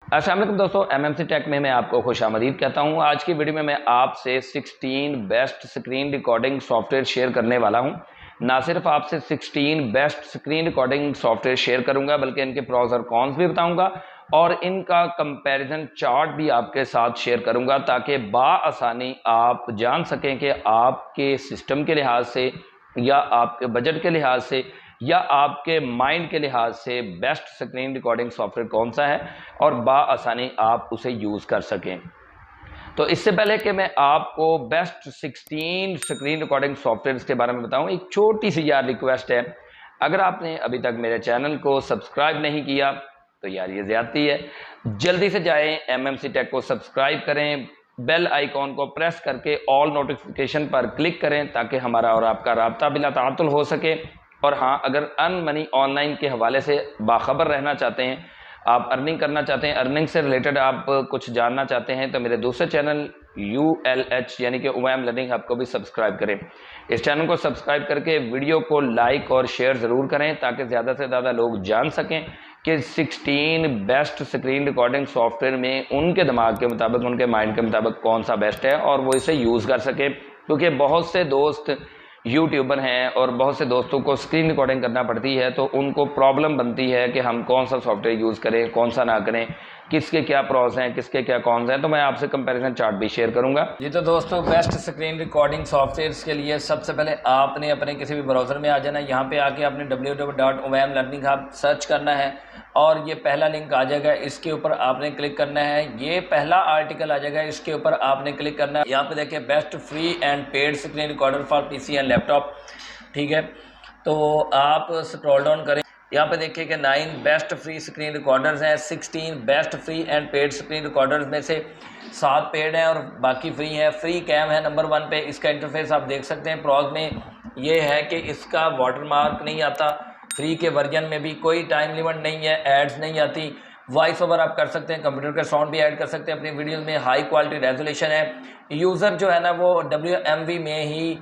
अस्सलाम वालेकुम दोस्तों, एमएमसी टेक में मैं आपको खुशामदीद कहता हूं। आज की वीडियो में मैं आपसे 16 best screen recording software share करने वाला हूं। ना सिर्फ आपसे 16 best screen recording software share करूंगा, बल्कि इनके प्रॉस और कॉन्स भी बताऊंगा और इनका कंपैरिजन चार्ट भी आपके साथ शेयर करूंगा, ताकि बाआसानी आप जान सकें कि आपके सिस्टम के लिहाज से या आपके बजट के लिहाज से या आपके माइंड के लिहाज से बेस्ट स्क्रीन रिकॉर्डिंग सॉफ्टवेयर कौन सा है और बाआसानी आप उसे यूज़ कर सकें। तो इससे पहले कि मैं आपको बेस्ट 16 स्क्रीन रिकॉर्डिंग सॉफ्टवेयर के बारे में बताऊं, एक छोटी सी यार रिक्वेस्ट है। अगर आपने अभी तक मेरे चैनल को सब्सक्राइब नहीं किया तो यार ये ज्यादती है। जल्दी से जाएं, एमएमसी टेक को सब्सक्राइब करें, बेल आइकॉन को प्रेस करके ऑल नोटिफिकेशन पर क्लिक करें, ताकि हमारा और आपका राब्ता बिला तातुल हो सके। और हाँ, अगर अर्न मनी ऑनलाइन के हवाले से बाखबर रहना चाहते हैं, आप अर्निंग करना चाहते हैं, अर्निंग से रिलेटेड आप कुछ जानना चाहते हैं, तो मेरे दूसरे चैनल ULH यानी कि उमैम लर्निंग हब को भी सब्सक्राइब करें। इस चैनल को सब्सक्राइब करके वीडियो को लाइक और शेयर ज़रूर करें, ताकि ज़्यादा से ज़्यादा लोग जान सकें कि 16 बेस्ट स्क्रीन रिकॉर्डिंग सॉफ्टवेयर में उनके दिमाग के मुताबिक, उनके माइंड के मुताबिक कौन सा बेस्ट है और वो इसे यूज़ कर सकें। क्योंकि बहुत से दोस्त यूट्यूबर हैं और बहुत से दोस्तों को स्क्रीन रिकॉर्डिंग करना पड़ती है, तो उनको प्रॉब्लम बनती है कि हम कौन सा सॉफ्टवेयर यूज़ करें, कौन सा ना करें, किसके क्या प्रॉस हैं, किसके क्या कॉन्स हैं। तो मैं आपसे कंपैरिजन चार्ट भी शेयर करूंगा। जी तो दोस्तों, बेस्ट स्क्रीन रिकॉर्डिंग सॉफ्टवेयर्स के लिए सबसे पहले आपने अपने किसी भी ब्राउज़र में आ जाना है। यहाँ पे आके आपने www.umamlearninghub सर्च करना है और ये पहला लिंक आ जाएगा, इसके ऊपर आपने क्लिक करना है। ये पहला आर्टिकल आ जाएगा, इसके ऊपर आपने क्लिक करना है। यहाँ पे देखिए, best free and paid screen recorder for PC and laptop. ठीक है, तो आप स्क्रॉल डाउन करें, यहाँ पे देखिए कि 9 बेस्ट फ्री स्क्रीन रिकॉर्डर्स हैं। 16 best free and paid screen recorders में से 7 पेड हैं और बाकी फ्री हैं। फ्री कैम है नंबर 1 पे। इसका इंटरफेस आप देख सकते हैं। प्रॉज में ये है कि इसका वाटरमार्क नहीं आता। फ्री के वर्जन में भी कोई टाइम लिमिट नहीं है, एड्स नहीं आती, वॉइस ओवर आप कर सकते हैं, कंप्यूटर का साउंड भी ऐड कर सकते हैं अपनी वीडियोज़ में। हाई क्वालिटी रेजोल्यूशन है। यूज़र जो है ना वो WMV में ही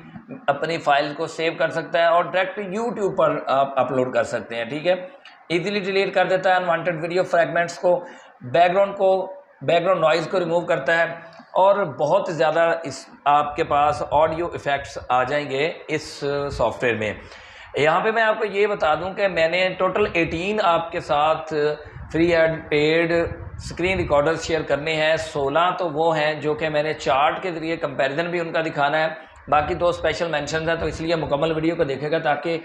अपनी फाइल को सेव कर सकता है और डायरेक्ट यूट्यूब पर आप अपलोड कर सकते हैं। ठीक है, इजीली डिलीट कर देता है अनवांटेड वीडियो फ्रैगमेंट्स को, बैकग्राउंड नॉइज़ को रिमूव करता है और बहुत ज़्यादा इस आपके पास ऑडियो इफ़ेक्ट्स आ जाएंगे इस सॉफ्टवेयर में। यहाँ पे मैं आपको ये बता दूं कि मैंने टोटल 18 आपके साथ free and paid screen recorders share करने हैं। 16 तो वो हैं जो कि मैंने चार्ट के ज़रिए कंपैरिजन भी उनका दिखाना है, बाकी 2 स्पेशल मेंशंस हैं। तो इसलिए मुकम्मल वीडियो को देखेगा ताकि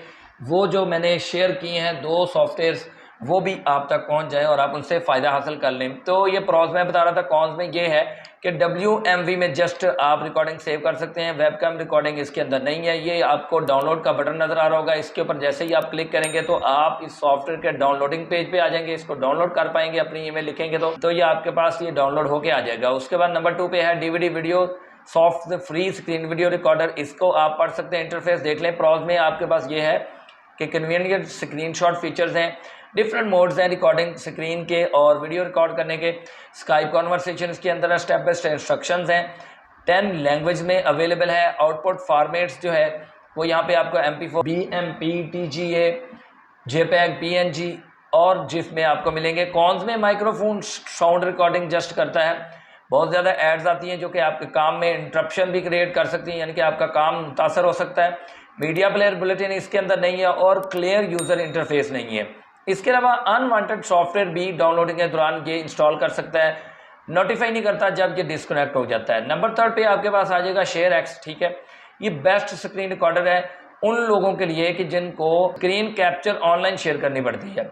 वो जो मैंने शेयर किए हैं 2 सॉफ्टवेयर्स वो भी आप तक पहुंच जाए और आप उनसे फ़ायदा हासिल कर लें। तो ये प्रॉस में बता रहा था, कॉन्स में ये है कि WMV में जस्ट आप रिकॉर्डिंग सेव कर सकते हैं, वेबकैम रिकॉर्डिंग इसके अंदर नहीं है। ये आपको डाउनलोड का बटन नज़र आ रहा होगा, इसके ऊपर जैसे ही आप क्लिक करेंगे तो आप इस सॉफ्टवेयर के डाउनलोडिंग पेज पे आ जाएंगे, इसको डाउनलोड कर पाएंगे। अपनी ईमेल लिखेंगे तो ये आपके पास ये डाउनलोड होके आ जाएगा। उसके बाद नंबर 2 पे है DVD video soft free screen video recorder. इसको आप पढ़ सकते हैं, इंटरफेस देख लें। प्रॉस में आपके पास ये है कि कन्वीनियंट स्क्रीनशॉट फीचर्स हैं, डिफरेंट मोड्स हैं रिकॉर्डिंग स्क्रीन के और वीडियो रिकॉर्ड करने के। स्काइप कॉन्वर्सेशन के अंदर स्टेप बाय स्टेप इंस्ट्रक्शंस हैं, 10 लैंग्वेज में अवेलेबल है। आउटपुट फॉर्मेट्स जो है वो यहाँ पे आपको MP4, BMP, TGA, JPEG, PNG और जिफ में आपको मिलेंगे। कॉन्स में माइक्रोफोन साउंड रिकॉर्डिंग जस्ट करता है। बहुत ज़्यादा एड्स आती हैं जो कि आपके काम में इंटरप्शन भी क्रिएट कर सकती हैं, यानी कि आपका काम मुतासर हो सकता है। मीडिया प्लेयर बुलेटिन इसके अंदर नहीं है और क्लियर यूज़र इंटरफेस नहीं है। इसके अलावा अनवांटेड सॉफ्टवेयर भी डाउनलोडिंग के दौरान ये इंस्टॉल कर सकता है, नोटिफाई नहीं करता जब ये डिस्कनेक्ट हो जाता है। नंबर 3 पे आपके पास आ जाएगा ShareX। ठीक है, ये बेस्ट स्क्रीन रिकॉर्डर है उन लोगों के लिए कि जिनको स्क्रीन कैप्चर ऑनलाइन शेयर करनी पड़ती है।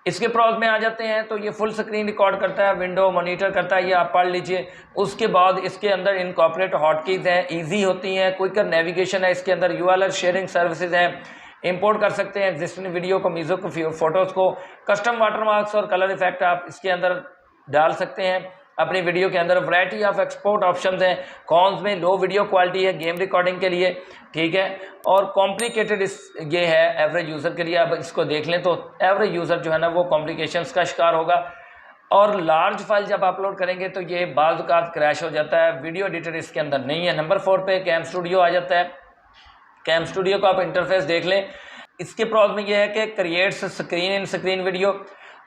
इसके प्रॉस में आ जाते हैं तो ये फुल स्क्रीन रिकॉर्ड करता है, विंडो मॉनिटर करता है, ये आप पढ़ लीजिए। उसके बाद इसके अंदर इनकॉर्पोरेट हॉटकीज हैं, इजी होती हैं, क्विकर नेविगेशन है, इसके अंदर URL शेयरिंग सर्विसेज हैं, इंपोर्ट कर सकते हैं एग्जिस्टिंग वीडियो को, म्यूजिक को, फोटोज़ को। कस्टम वाटरमार्क्स और कलर इफेक्ट आप इसके अंदर डाल सकते हैं अपनी वीडियो के अंदर। वैरायटी ऑफ एक्सपोर्ट ऑप्शंस हैं। कॉन्स में लो वीडियो क्वालिटी है गेम रिकॉर्डिंग के लिए। ठीक है, और कॉम्प्लिकेटेड ये है एवरेज यूज़र के लिए। अब इसको देख लें तो एवरेज यूज़र जो है ना वो कॉम्प्लिकेशंस का शिकार होगा और लार्ज फाइल जब अपलोड करेंगे तो ये बाज़ औक़ात क्रैश हो जाता है। वीडियो एडिटर इसके अंदर नहीं है। नंबर 4 पे कैम स्टूडियो आ जाता है। कैम स्टूडियो का आप इंटरफेस देख लें। इसके प्रॉब्लम में यह है कि क्रिएट्स स्क्रीन इन स्क्रीन वीडियो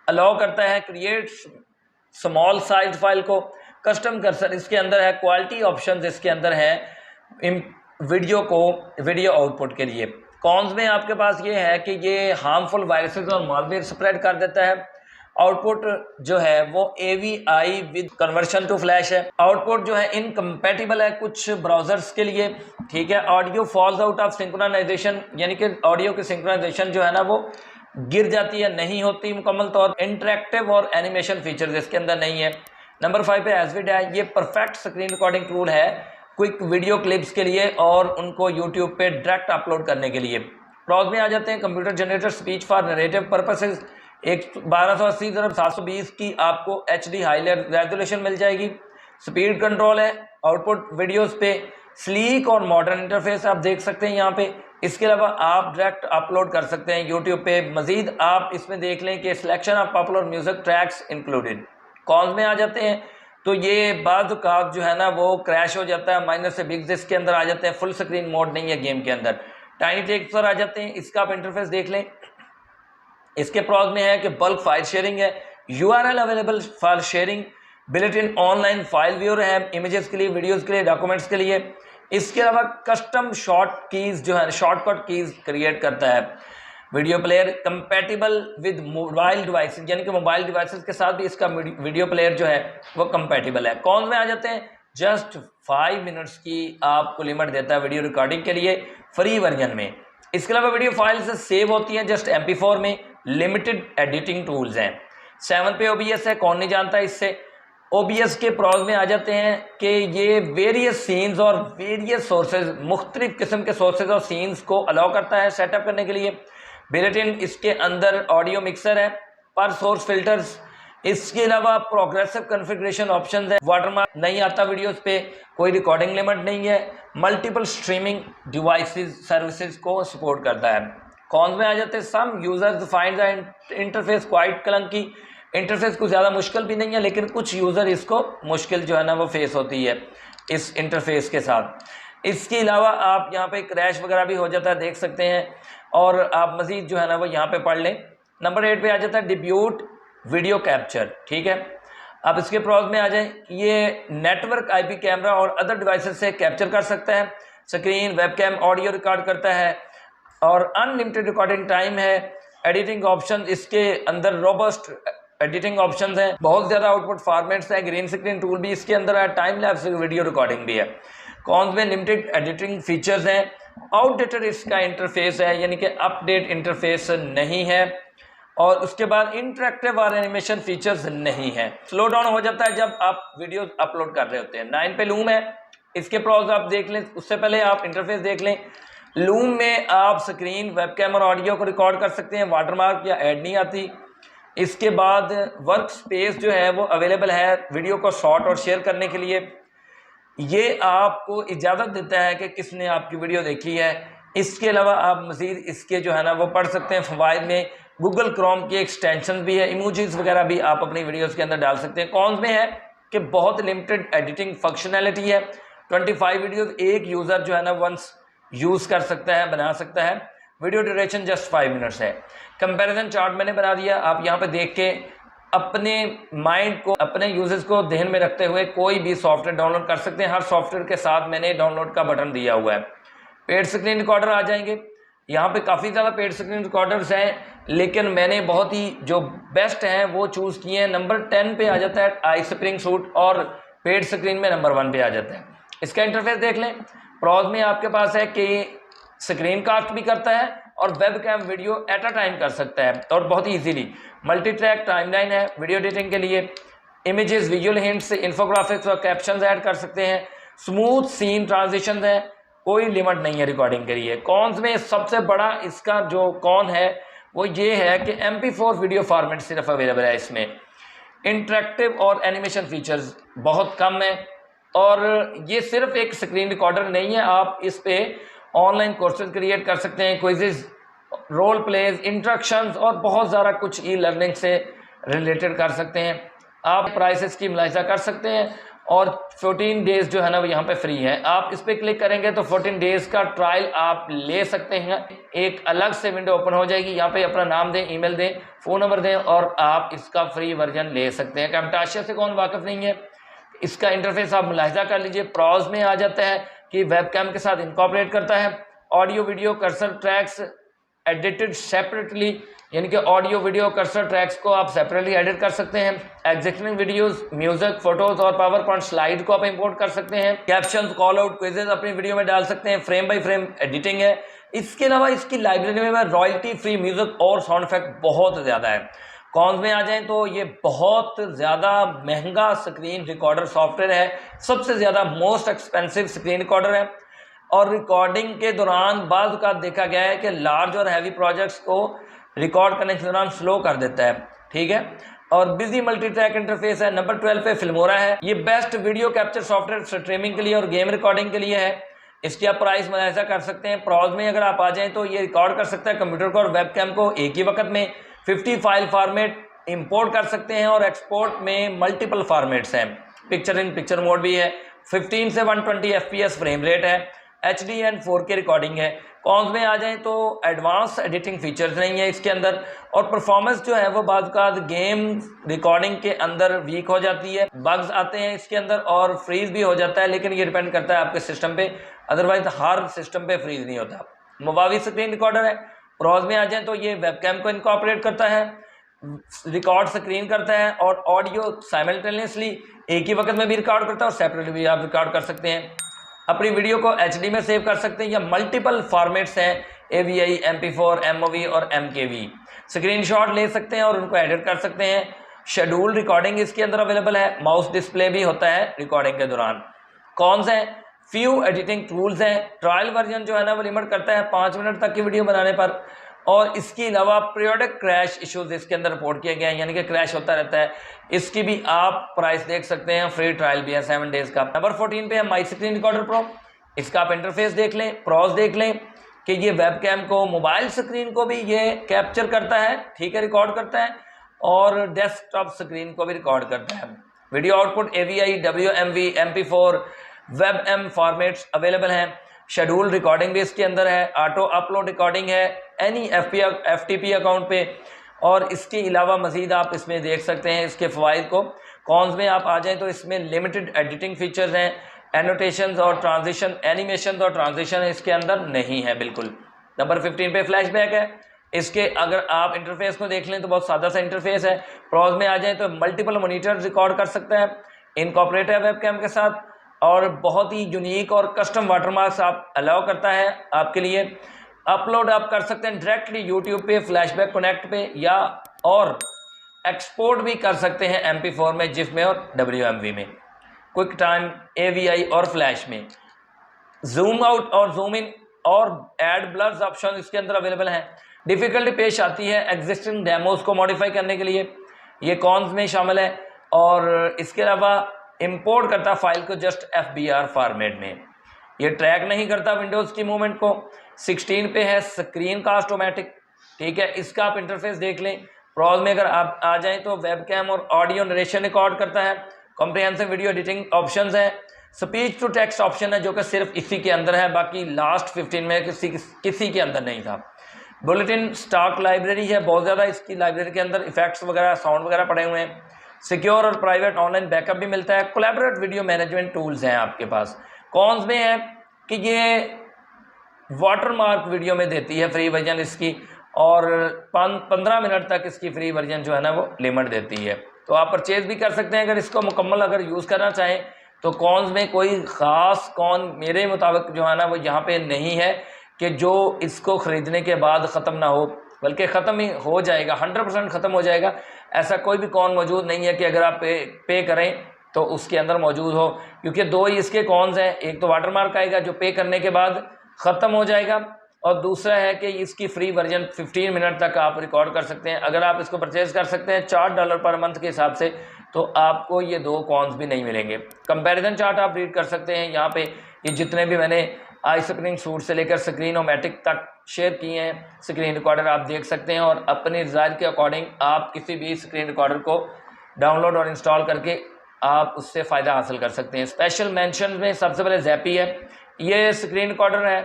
अलाउ करता है, क्रिएट्स स्मॉल साइज फाइल को, कस्टम कर्सर इसके अंदर है, क्वालिटी ऑप्शंस इसके अंदर है वीडियो आउटपुट के लिए। कॉन्स में आपके पास ये है कि ये हार्मफुल वायरसेस और मालवेयर स्प्रेड कर देता है। आउटपुट जो है वो AVI with conversion to flash है। आउटपुट जो है इनकम्पैटिबल है कुछ ब्राउजर्स के लिए, ठीक है। Audio falls out of synchronisation, यानी कि ऑडियो की सिंक्रोनाइजेशन जो है ना वो गिर जाती है, नहीं होती मुकम्मल तौर। इंटरेक्टिव और एनिमेशन फीचर्स इसके अंदर नहीं है। नंबर 5 पे एसविड है, ये परफेक्ट स्क्रीन रिकॉर्डिंग टूल है क्विक वीडियो क्लिप्स के लिए और उनको यूट्यूब पे डायरेक्ट अपलोड करने के लिए। प्रॉज में आ जाते हैं, computer generator speech for narrative purposes, 1280x720 की आपको HD हाई रेजोल्यूशन मिल जाएगी। स्पीड कंट्रोल है आउटपुट वीडियोस पे, स्लीक और मॉडर्न इंटरफेस आप देख सकते हैं यहाँ पे। इसके अलावा आप डायरेक्ट अपलोड कर सकते हैं यूट्यूब पे। मजीद आप इसमें देख लें कि selection of popular music tracks included. Cons में आ जाते हैं तो ये बाद काज जो है ना वो क्रैश हो जाता है, माइनर से बिग डिस्क के अंदर आ जाते हैं, फुल स्क्रीन मोड नहीं है गेम के अंदर। टाइनी टेक्स्ट पर आ जाते हैं, इसका आप इंटरफेस देख लें। इसके प्रॉज में है कि बल्क फाइल शेयरिंग है, URL available file sharing, built in online file viewer है इमेजेस के लिए, वीडियोस के लिए, डॉक्यूमेंट्स के लिए। इसके अलावा कस्टम शॉर्ट कीज जो है शॉर्टकट कीज क्रिएट करता है। Video player compatible with mobile devices, यानी कि मोबाइल डिवाइसेस के साथ भी इसका वीडियो प्लेयर जो है वो कंपैटिबल है। कॉन्स में आ जाते हैं, जस्ट 5 मिनट्स की आपको लिमिट देता है वीडियो रिकॉर्डिंग के लिए फ्री वर्जन में। इसके अलावा वीडियो फाइल्स सेव होती हैं जस्ट MP4 में, लिमिटेड एडिटिंग टूल्स हैं। 7 पे OBS है, कौन नहीं जानता इससे। OBS के प्रॉज में आ जाते हैं कि ये वेरियस सीन्स और वेरियस सोर्सेज, मुख्तलिफ किस्म के सोर्सेज और सीन्स को अलाउ करता है सेटअप करने के लिए। बिल्ट इन इसके अंदर ऑडियो मिक्सर है, पर सोर्स फिल्टर्स, इसके अलावा प्रोग्रेसिव कॉन्फ़िगरेशन ऑप्शंस है, वाटरमार्क नहीं आता वीडियोस पे, कोई रिकॉर्डिंग लिमिट नहीं है, मल्टीपल स्ट्रीमिंग डिवाइसेस सर्विसेज को सपोर्ट करता है। कॉन्स में आ जाते हैं, some users find the interface quite clunky, interface कुछ ज़्यादा मुश्किल भी नहीं है लेकिन कुछ यूज़र इसको मुश्किल जो है ना वो फेस होती है इस इंटरफेस के साथ। इसके अलावा आप यहाँ पे क्रैश वगैरह भी हो जाता है, देख सकते हैं, और आप मज़ीद जो है ना वो यहाँ पे पढ़ लें। नंबर 8 पे आ जाता है डिब्यूट वीडियो कैप्चर, ठीक है। अब इसके प्रॉज में आ जाए, ये नेटवर्क IP कैमरा और अदर डिवाइसेस से कैप्चर कर सकता है, स्क्रीन, वेबकैम, ऑडियो रिकॉर्ड करता है और अनलिमिटेड रिकॉर्डिंग टाइम है। एडिटिंग ऑप्शन इसके अंदर रोबस्ट एडिटिंग ऑप्शंस हैं, बहुत ज़्यादा आउटपुट फॉर्मेट्स हैं, ग्रीन स्क्रीन टूल भी इसके अंदर है, टाइम लैप्स वीडियो रिकॉर्डिंग भी है। कॉन्स में लिमिटेड एडिटिंग फीचर्स हैं, आउटडेटेड इसका इंटरफेस है, यानी कि अपडेट इंटरफेस नहीं है, और उसके बाद इंटरेक्टिव और एनिमेशन फीचर्स नहीं है। स्लो डाउन हो जाता है जब आप वीडियो अपलोड कर रहे होते हैं। 9 पे लूम है, इसके प्रॉज आप देख लें, उससे पहले आप इंटरफेस देख लें। लूम में आप स्क्रीन, वेबकैम और ऑडियो को रिकॉर्ड कर सकते हैं, वाटरमार्क या ऐड नहीं आती। इसके बाद वर्क स्पेस जो है वो अवेलेबल है वीडियो को शॉर्ट और शेयर करने के लिए। ये आपको इजाज़त देता है कि किसने आपकी वीडियो देखी है। इसके अलावा आप मज़ीद इसके जो है ना वो पढ़ सकते हैं फ़वाइद में। गूगल क्रोम की एक्सटेंशन भी है, इमोजीज वगैरह भी आप अपनी वीडियोस के अंदर डाल सकते हैं। कॉन्स में है कि बहुत लिमिटेड एडिटिंग फंक्शनैलिटी है, 25 वीडियोस एक यूज़र जो है ना वंस यूज़ कर सकता है, बना सकता है। वीडियो ड्यूरेशन जस्ट 5 मिनट्स है। कंपैरिजन चार्ट मैंने बना दिया, आप यहाँ पे देख के अपने माइंड को, अपने यूजेस को ध्यान में रखते हुए कोई भी सॉफ्टवेयर डाउनलोड कर सकते हैं। हर सॉफ्टवेयर के साथ मैंने डाउनलोड का बटन दिया हुआ है। पेड स्क्रीन रिकॉर्डर आ जाएंगे, यहाँ पे काफ़ी ज़्यादा पेड स्क्रीन रिकॉर्डर्स हैं लेकिन मैंने बहुत ही जो बेस्ट हैं वो चूज़ किए हैं। नंबर 10 पे आ जाता है आई स्प्रिंग सूट और पेड स्क्रीन में नंबर 1 पे आ जाता है। इसका इंटरफेस देख लें। प्रॉज में आपके पास है कि स्क्रीन कास्ट भी करता है और web cam video at a time कर सकता है और बहुत ही ईजीली। मल्टी ट्रैक टाइमलाइन है वीडियो एडिटिंग के लिए। इमेजेस, विजुअल हिंट्स, इन्फोग्राफिक्स और कैप्शंस ऐड कर सकते हैं। स्मूथ सीन ट्रांजिशंस है, कोई लिमिट नहीं है रिकॉर्डिंग के लिए। कॉन्स में सबसे बड़ा इसका जो कॉन है वो ये है कि MP4 वीडियो फॉर्मेट सिर्फ अवेलेबल है इसमें। इंटरेक्टिव और एनिमेशन फीचर्स बहुत कम है और ये सिर्फ एक स्क्रीन रिकॉर्डर नहीं है, आप इस पे ऑनलाइन कोर्सेज क्रिएट कर सकते हैं, क्विज़ेस, रोल प्लेज, इंस्ट्रक्शंस और बहुत ज़्यादा कुछ ई लर्निंग से रिलेटेड कर सकते हैं। आप प्राइसेस की मुलाहिजा कर सकते हैं और 14 डेज जो है ना वो यहाँ पे फ्री है। आप इस पर क्लिक करेंगे तो 14 डेज का ट्रायल आप ले सकते हैं। एक अलग से विंडो ओपन हो जाएगी, यहाँ पे अपना नाम दें, ईमेल दें, फ़ोन नंबर दें और आप इसका फ्री वर्जन ले सकते हैं। कैमटाशिया से कौन वाकिफ़ नहीं है, इसका इंटरफेस आप मुलाहिजा कर लीजिए। प्रॉज में आ जाता है कि वेबकैम के साथ इनकॉर्पोरेट करता है। Audio video cursor tracks edited separately, यानी कि ऑडियो वीडियो कर्सर ट्रैक्स को आप सेपरेटली एडिट कर सकते हैं। एग्जिस्टिंग वीडियोस, म्यूजिक, फोटोज और पावर पॉइंट स्लाइड को आप इंपोर्ट कर सकते हैं। कैप्शंस, कॉल आउट, क्विजेज अपनी वीडियो में डाल सकते हैं। फ्रेम बाय फ्रेम एडिटिंग है। इसके अलावा इसकी लाइब्रेरी में रॉयल्टी फ्री म्यूजिक और साउंड इफेक्ट बहुत ज़्यादा है। कॉन्स में आ जाएं तो ये बहुत ज़्यादा महंगा स्क्रीन रिकॉर्डर सॉफ्टवेयर है, सबसे ज़्यादा मोस्ट एक्सपेंसिव स्क्रीन रिकॉर्डर है। और रिकॉर्डिंग के दौरान बाज़ औक़ात देखा गया है कि लार्ज और हैवी प्रोजेक्ट्स को रिकॉर्ड करने के दौरान स्लो कर देता है, ठीक है। और बिजी मल्टी ट्रैक इंटरफेस है। नंबर 12 पे फिल्मोरा है। ये best video capture software streaming के लिए और गेम रिकॉर्डिंग के लिए है। इसकी आप प्राइस मुलाहिजा कर सकते हैं। प्रॉज में अगर आप आ जाएं तो ये रिकॉर्ड कर सकता है कंप्यूटर को और वेबकैम को एक ही वक्त में। 50 फाइल फॉर्मेट इंपोर्ट कर सकते हैं और एक्सपोर्ट में मल्टीपल फॉर्मेट्स हैं। पिक्चर इन पिक्चर मोड भी है। 15 से 120 FPS फ्रेम रेट है। HD एंड 4K रिकॉर्डिंग है। कॉन्स में आ जाएं तो एडवांस एडिटिंग फीचर्स नहीं है इसके अंदर। और परफॉर्मेंस जो है वो बाद का गेम रिकॉर्डिंग के अंदर वीक हो जाती है, बग्स आते हैं इसके अंदर और फ्रीज भी हो जाता है, लेकिन ये डिपेंड करता है आपके सिस्टम पे, अदरवाइज हर सिस्टम पे फ्रीज नहीं होता। मुवावी स्क्रीन रिकॉर्डर है। प्रॉज में आ जाएं तो ये वेबकैम को इनकॉर्पोरेट करता है, रिकॉर्ड स्क्रीन करता है और ऑडियो साइमल्टेनियसली एक ही वक्त में भी रिकॉर्ड करता है और सेपरेटली भी आप रिकॉर्ड कर सकते हैं। अपनी वीडियो को HD में सेव कर सकते हैं या मल्टीपल फॉर्मेट्स हैं, AVI, MP4, MOV और MKV। स्क्रीनशॉट ले सकते हैं और उनको एडिट कर सकते हैं। शेड्यूल रिकॉर्डिंग इसके अंदर अवेलेबल है। माउस डिस्प्ले भी होता है रिकॉर्डिंग के दौरान। कौन से फ्यू एडिटिंग टूल्स हैं। ट्रायल वर्जन जो है ना वो लिमिट करता है 5 मिनट तक की वीडियो बनाने पर। और इसके अलावा पीरियोडिक क्रैश इश्यूज इसके अंदर रिपोर्ट किए गए हैं, यानी कि क्रैश होता रहता है। इसकी भी आप प्राइस देख सकते हैं। फ्री ट्रायल भी है 7 डेज का। नंबर 14 पे है माई स्क्रीन रिकॉर्डर प्रो। इसका आप इंटरफेस देख लें, प्रॉज देख लें कि ये वेबकैम को, मोबाइल स्क्रीन को भी ये कैप्चर करता है, ठीक है, रिकॉर्ड करता है और डेस्कटॉप स्क्रीन को भी रिकॉर्ड करता है। Video output AVI, WMV, MP4, WebM formats available हैं। शेड्यूल रिकॉर्डिंग भी इसके अंदर है। ऑटो अपलोड रिकॉर्डिंग है एनी FTP अकाउंट पे। और इसके अलावा मजीद आप इसमें देख सकते हैं इसके फ़वाइद को। कॉन्स में आप आ जाएं तो इसमें लिमिटेड एडिटिंग फीचर्स हैं। एनोटेशंस और ट्रांजिशन, एनिमेशन और ट्रांजिशन इसके अंदर नहीं है बिल्कुल। नंबर 15 पे फ्लैशबैक है। इसके अगर आप इंटरफेस को देख लें तो बहुत सादा सा इंटरफेस है। प्रॉज में आ जाएं तो मल्टीपल मॉनिटर रिकॉर्ड कर सकता है इनकॉर्पोरेट है वेबकैम के साथ और बहुत ही यूनिक और कस्टम वाटरमार्क्स आप अलाउ करता है आपके लिए। अपलोड आप कर सकते हैं डायरेक्टली यूट्यूब पे, फ्लैशबैक कनेक्ट पे, या और एक्सपोर्ट भी कर सकते हैं MP4 में, जिफ में और WMV में, क्विक टाइम, AVI और फ्लैश में। जूम आउट और जूम इन और एड ब्लर्स ऑप्शन इसके अंदर अवेलेबल हैं। डिफ़िकल्टी पेश आती है एग्जिस्टिंग डेमोज को मॉडिफाई करने के लिए, ये कॉन्स में शामिल है। और इसके अलावा इंपोर्ट करता फाइल को जस्ट FBR फॉर्मेट में, ये ट्रैक नहीं करता विंडोज़ की मूवमेंट को। 16 पे है स्क्रीन कास्ट ऑटोमेटिक, ठीक है, इसका आप इंटरफेस देख लें। प्रॉज में अगर आप आ जाएं तो वेबकैम और ऑडियो नरेशन रिकॉर्ड करता है। कॉम्प्रिहेंसिव वीडियो एडिटिंग ऑप्शंस हैं। स्पीच टू टेक्स्ट ऑप्शन है जो कि सिर्फ इसी के अंदर है, बाकी लास्ट 15 में किसी के अंदर नहीं था। बुलेटिन स्टॉक लाइब्रेरी है बहुत ज़्यादा इसकी लाइब्रेरी के अंदर, इफेक्ट्स वगैरह, साउंड वगैरह पड़े हुए हैं। सिक्योर और प्राइवेट ऑनलाइन बैकअप भी मिलता है। कोलैबोरेट वीडियो मैनेजमेंट टूल्स हैं आपके पास। कॉन्स में है कि ये वाटरमार्क वीडियो में देती है फ्री वर्जन इसकी, और 15 मिनट तक इसकी फ्री वर्जन जो है ना वो लिमिट देती है। तो आप परचेज भी कर सकते हैं अगर इसको मुकम्मल अगर यूज़ करना चाहें तो। कॉन्स में कोई ख़ास कॉन मेरे मुताबिक जो है ना वो यहाँ पे नहीं है कि जो इसको ख़रीदने के बाद ख़त्म ना हो, बल्कि ख़त्म ही हो जाएगा, 100% ख़त्म हो जाएगा। ऐसा कोई भी कॉन मौजूद नहीं है कि अगर आप पे करें तो उसके अंदर मौजूद हो, क्योंकि दो ही इसके कॉन्स हैं। एक तो वाटरमार्क आएगा जो पे करने के बाद ख़त्म हो जाएगा, और दूसरा है कि इसकी फ्री वर्जन 15 मिनट तक आप रिकॉर्ड कर सकते हैं। अगर आप इसको परचेज़ कर सकते हैं $4 पर मंथ के हिसाब से, तो आपको ये दो कॉन्स भी नहीं मिलेंगे। कंपैरिजन चार्ट आप रीड कर सकते हैं यहाँ पे। ये जितने भी मैंने आई स्क्रीन सूट से लेकर स्क्रीन-ओ-मैटिक तक शेयर किए हैं स्क्रीन रिकॉर्डर, आप देख सकते हैं, और अपने डिज़ायर के अकॉर्डिंग आप किसी भी स्क्रीन रिकॉर्डर को डाउनलोड और इंस्टॉल करके आप उससे फ़ायदा हासिल कर सकते हैं। स्पेशल मेंशन में सबसे पहले ज़ैपी है। ये स्क्रीन रिकॉर्डर है,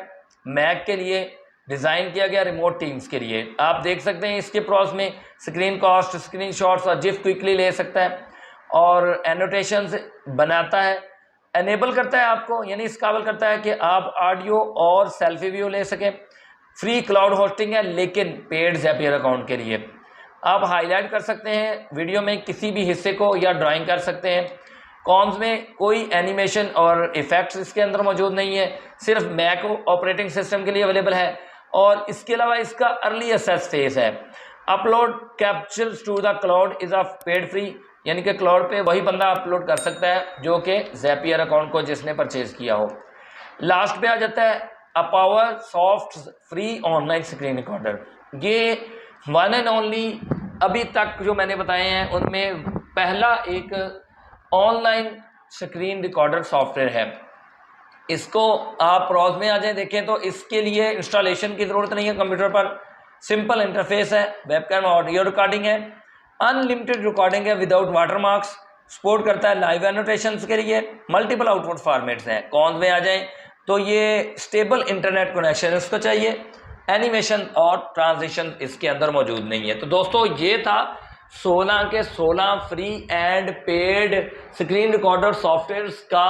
मैक के लिए डिज़ाइन किया गया, रिमोट टीम्स के लिए। आप देख सकते हैं इसके प्रॉस में स्क्रीन कास्ट, स्क्रीन शॉट्स और जिफ क्विकली ले सकता है और एनोटेशंस बनाता है, एनेबल करता है आपको, यानी इस काबिल करता है कि आप ऑडियो और सेल्फी व्यू ले सकें। फ्री क्लाउड होस्टिंग है लेकिन पेड ज़ैपियर अकाउंट के लिए। आप हाईलाइट कर सकते हैं वीडियो में किसी भी हिस्से को या ड्राइंग कर सकते हैं। कॉम्स में कोई एनिमेशन और इफ़ेक्ट्स इसके अंदर मौजूद नहीं है, सिर्फ मैक ऑपरेटिंग सिस्टम के लिए अवेलेबल है। और इसके अलावा इसका अर्ली एक्सेस फेस है। Upload captures to the cloud is a paid free, यानी कि क्लाउड पे वही बंदा अपलोड कर सकता है जो कि ज़ैपियर अकाउंट को जिसने परचेज किया हो। लास्ट पे आ जाता है Apowersoft free online screen recorder. ये वन एंड ओनली अभी तक जो मैंने बताए हैं उनमें पहला एक ऑनलाइन स्क्रीन रिकॉर्डर सॉफ्टवेयर है। इसको आप ब्राउज़र में आ जाए देखें तो इसके लिए इंस्टॉलेशन की ज़रूरत नहीं है कंप्यूटर पर, सिंपल इंटरफेस है, वेबकैम ऑडियो रिकॉर्डिंग है, अनलिमिटेड रिकॉर्डिंग है विदाउट वाटरमार्क्स, सपोर्ट करता है लाइव एनोटेशंस के लिए, मल्टीपल आउटपुट फॉर्मेट्स हैं। कौन में आ जाए तो ये स्टेबल इंटरनेट कनेक्शन इसको चाहिए, एनिमेशन और ट्रांजिशन इसके अंदर मौजूद नहीं है। तो दोस्तों ये था 16 के 16 free and paid screen recorder softwares का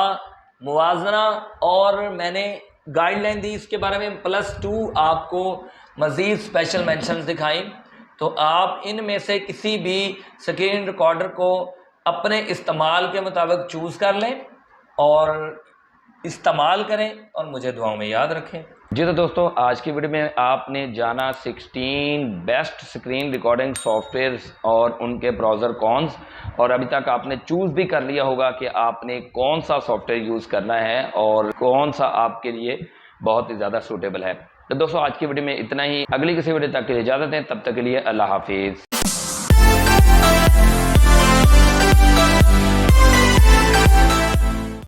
मुवाजना, और मैंने गाइडलाइन दी इसके बारे में, +2 आपको मज़ीद स्पेशल मेंशंस दिखाई। तो आप इनमें से किसी भी स्क्रीन रिकॉर्डर को अपने इस्तेमाल के मुताबिक चूज़ कर लें और इस्तेमाल करें और मुझे दुआओं में याद रखें। जी तो दोस्तों, आज की वीडियो में आपने जाना 16 बेस्ट स्क्रीन रिकॉर्डिंग सॉफ्टवेयर्स और उनके ब्राउज़र कॉन्स, और अभी तक आपने चूज़ भी कर लिया होगा कि आपने कौन सा सॉफ्टवेयर यूज़ करना है और कौन सा आपके लिए बहुत ही ज़्यादा सूटेबल है। तो दोस्तों आज की वीडियो में इतना ही। अगली किसी वीडियो तक के लिए इजाज़त दें, तब तक के लिए अल्लाह हाफिज़।